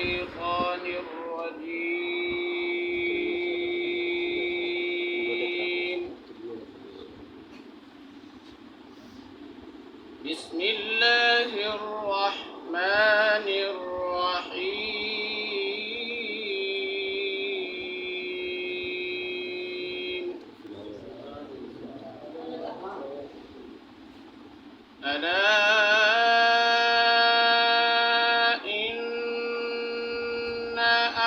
الشيطان الرجيم. بسم الله الرحمن الرحيم. ألا إن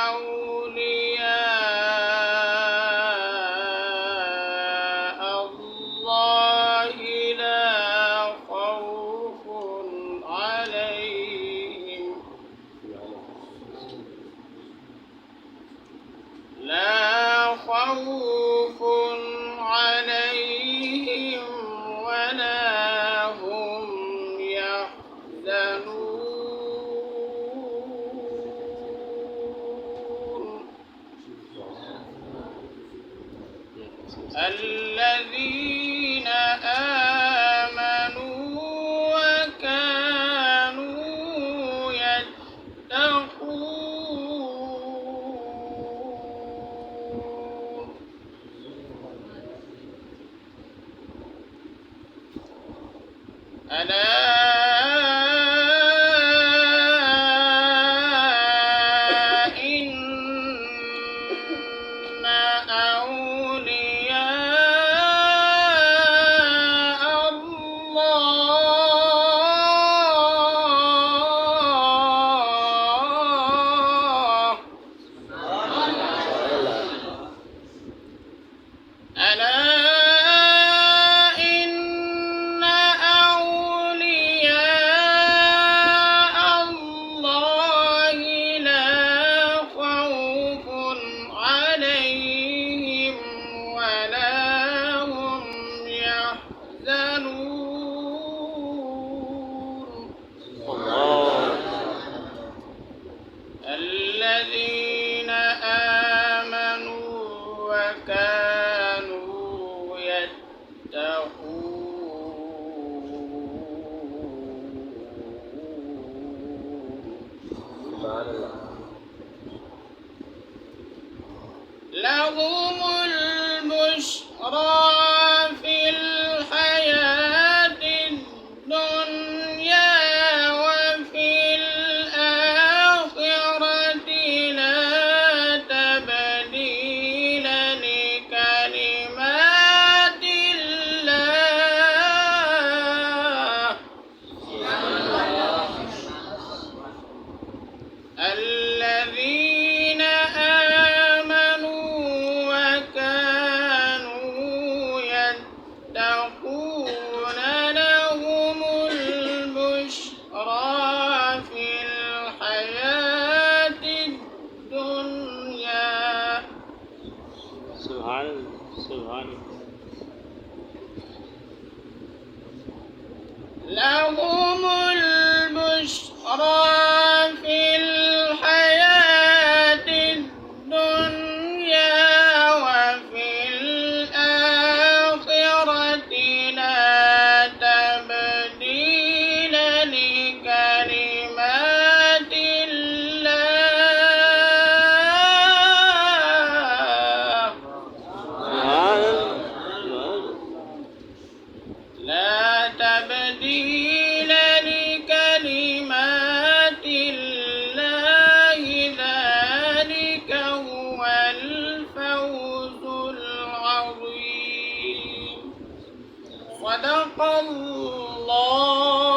أولياء الله لا خوف عليهم ولا هم يحزنون. الذين آمنوا وكانوا يتقون. ألا إن أولياء الله ألا إن أولياء الله لا خوف عليهم ولا هم يحزنون. الذين آمنوا وكانوا يتقون. لهم البشرى في الحياة الدنيا وفي الآخرة لا تبديل لكلمات الله. الذين آمنوا وكانوا يتقون لهم البشرى في الحياة الدنيا. سبحان الله. لهم البشرى في الحياة الدنيا وفي الآخرة لا تبديل لكلمات الله. لا تبديل لكلمات الله. ذلك هو الفوز العظيم. صدق الله